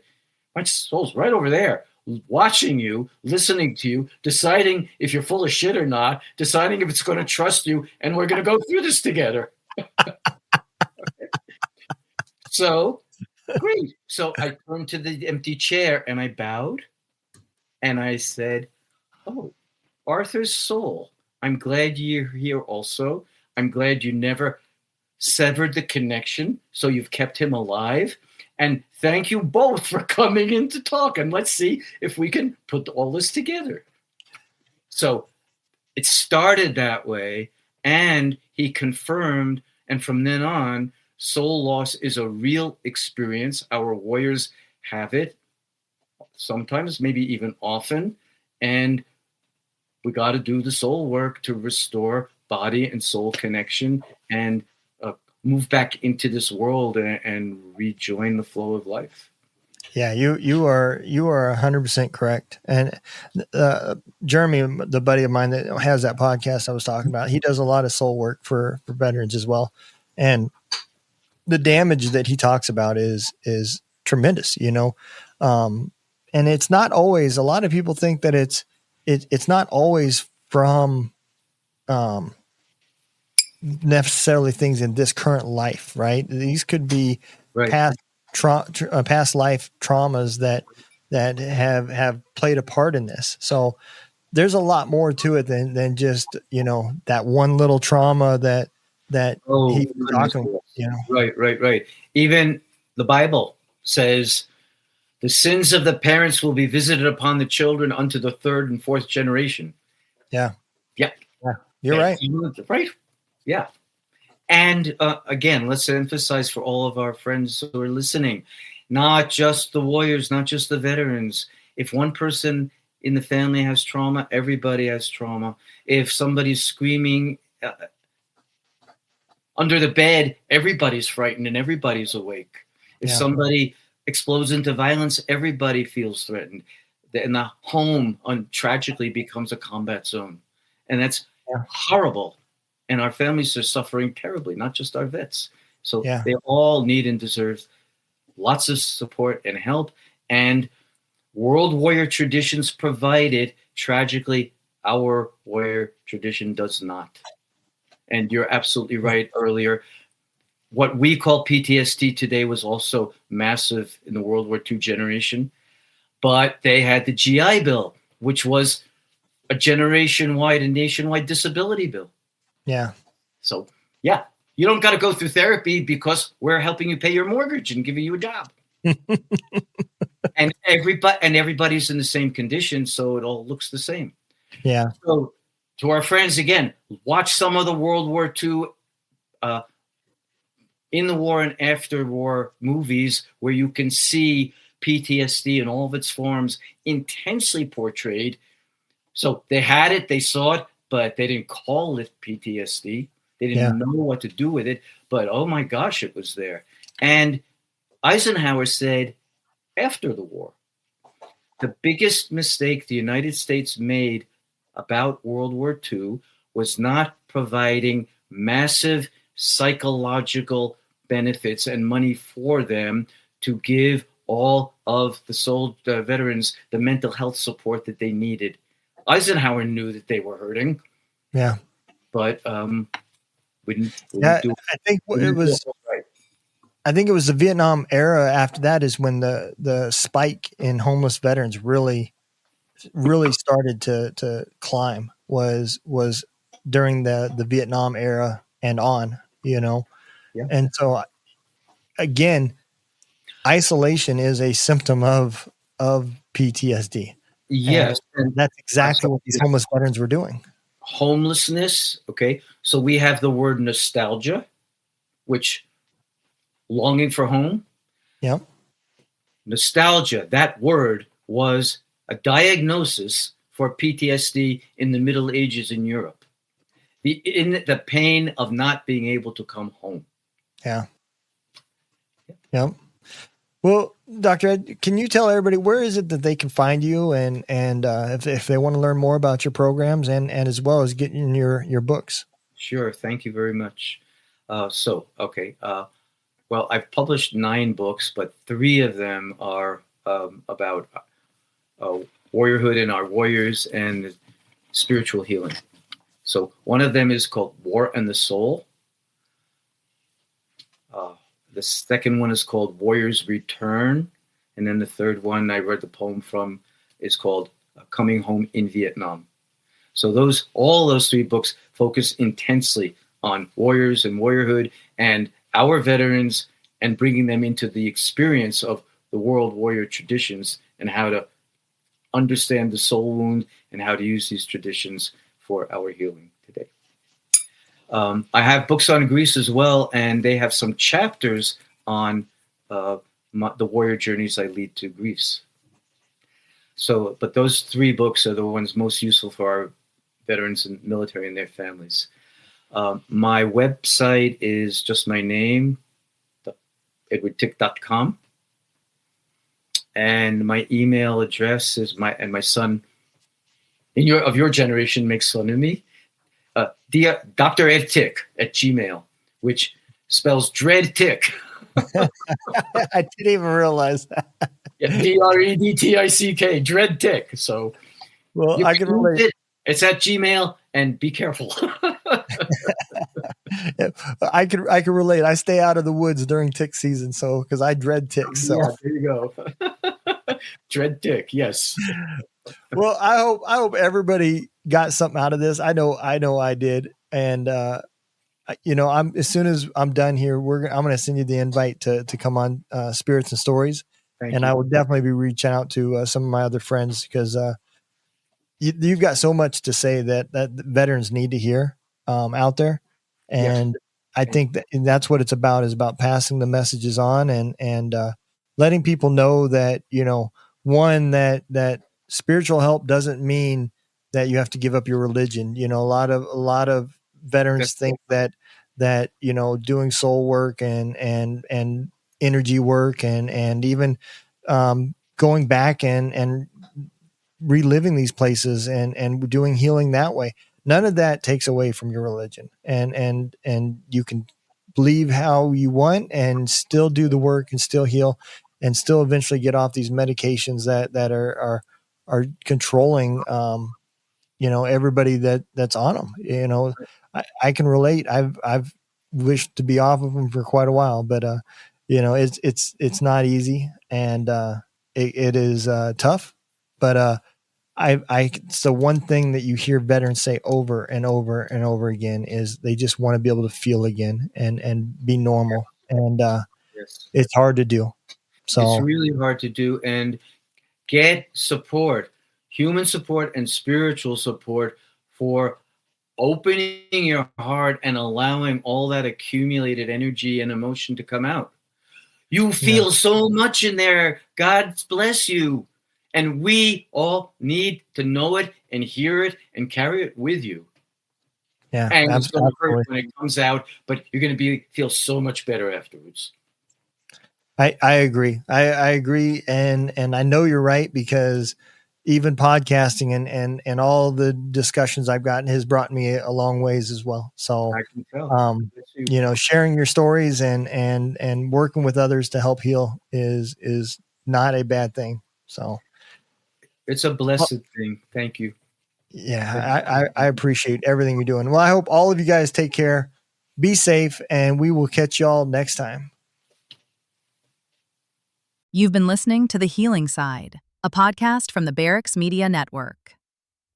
my soul's right over there, watching you, listening to you, deciding if you're full of shit or not, deciding if it's going to trust you, and we're going to go through this together. So, great. So I turned to the empty chair and I bowed and I said, oh, Arthur's soul, I'm glad you're here also. I'm glad you never severed the connection, so you've kept him alive. And thank you both for coming in to talk. And let's see if we can put all this together. So it started that way. And he confirmed. And from then on, soul loss is a real experience. Our warriors have it sometimes, maybe even often. And we got to do the soul work to restore body and soul connection and move back into this world and rejoin the flow of life. Yeah, you are 100% correct. And Jeremy, the buddy of mine that has that podcast I was talking about, he does a lot of soul work for veterans as well. And the damage that he talks about is tremendous, you know. And it's not always, a lot of people think that it's not always from necessarily things in this current life, right? These could be past past life traumas that have played a part in this. So there's a lot more to it than just, that one little trauma that he was talking, Right. Even the Bible says the sins of the parents will be visited upon the children unto the third and fourth generation. Yeah. You're right. Right. Yeah. And again, let's emphasize for all of our friends who are listening, not just the warriors, not just the veterans. If one person in the family has trauma, everybody has trauma. If somebody's screaming under the bed, everybody's frightened and everybody's awake. If somebody explodes into violence, everybody feels threatened. And the home tragically becomes a combat zone. And that's horrible. And our families are suffering terribly, not just our vets. So they all need and deserve lots of support and help. And world warrior traditions provide it. Tragically, our warrior tradition does not. And you're absolutely right earlier. What we call PTSD today was also massive in the World War II generation. But they had the GI Bill, which was a generation-wide and nationwide disability bill. Yeah. So, you don't got to go through therapy because we're helping you pay your mortgage and giving you a job. and everybody's in the same condition, so it all looks the same. Yeah. So, to our friends, again, watch some of the World War II in the war and after war movies where you can see PTSD in all of its forms intensely portrayed. So they had it, they saw it, but they didn't call it PTSD. They didn't know what to do with it, but oh my gosh, it was there. And Eisenhower said after the war, the biggest mistake the United States made about World War II was not providing massive psychological benefits and money for them to give all of the veterans the mental health support that they needed. Eisenhower knew that they were hurting. Yeah. But I think it was the Vietnam era. After that is when the spike in homeless veterans really started to climb was during the Vietnam era and on, And so again, isolation is a symptom of PTSD. Yes. And that's exactly what these homeless veterans were doing. Homelessness. Okay. So we have the word nostalgia, which longing for home. Yeah. Nostalgia, that word was a diagnosis for PTSD in the Middle Ages in Europe. The pain of not being able to come home. Yeah. Yeah. Well, Dr. Ed, can you tell everybody where is it that they can find you and if they want to learn more about your programs and as well as getting your books? Sure. Thank you very much. Well, I've published 9 books, but 3 of them are about warriorhood and our warriors and spiritual healing. So one of them is called War and the Soul. The second one is called Warrior's Return. And then the third one I read the poem from is called Coming Home in Vietnam. So all those 3 books focus intensely on warriors and warriorhood and our veterans and bringing them into the experience of the world warrior traditions and how to understand the soul wound and how to use these traditions for our healing today. I have books on Greece as well, and they have some chapters on the warrior journeys I lead to Greece. So, but those 3 books are the ones most useful for our veterans and military and their families. My website is just my name, edwardtick.com. And my email address is my son of your generation makes fun of me. Dr. Ed Tick at Gmail, which spells dread tick. I didn't even realize that. DREDTICK, dread tick. So, well, I can relate. It's at Gmail, and be careful. I can relate. I stay out of the woods during tick season, so because I dread ticks. So Yeah, there you go. Dread tick, yes. well, I hope everybody got something out of this. I know I did, and I'm as soon as I'm done here, I'm going to send you the invite to come on Spirits and Stories, Thank and you. I will definitely be reaching out to some of my other friends because you've got so much to say that veterans need to hear out there, and I think that's what it's about, is about passing the messages on and letting people know that, one, that spiritual help doesn't mean that you have to give up your religion. A lot of veterans think that doing soul work and energy work and even going back and reliving these places and doing healing that way, none of that takes away from your religion, and you can believe how you want and still do the work and still heal and still eventually get off these medications that are controlling everybody that's on them. I can relate. I've wished to be off of them for quite a while, but it's not easy, and it is tough, but it's the one thing that you hear veterans say over and over and over again is they just want to be able to feel again and be normal. And Yes. it's hard to do. So It's really hard to do, and get support, human support and spiritual support, for opening your heart and allowing all that accumulated energy and emotion to come out. You feel so much in there. God bless you. And we all need to know it and hear it and carry it with you. Yeah, And it's going to absolutely. hurt when it comes out, but you're going to feel so much better afterwards. I agree. I agree. And I know you're right, because even podcasting and all the discussions I've gotten has brought me a long ways as well. So, I can tell. sharing your stories and working with others to help heal is not a bad thing. So It's a blessed thing. Thank you. yeah, I appreciate everything you're doing. Well, I hope all of you guys take care, be safe, and we will catch y'all next time. You've been listening to The Healing Side, a podcast from the Barracks Media Network.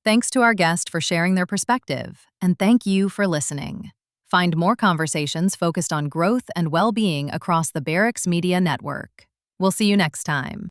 Thanks to our guest for sharing their perspective, and thank you for listening. Find more conversations focused on growth and well-being across the Barracks Media Network. We'll see you next time.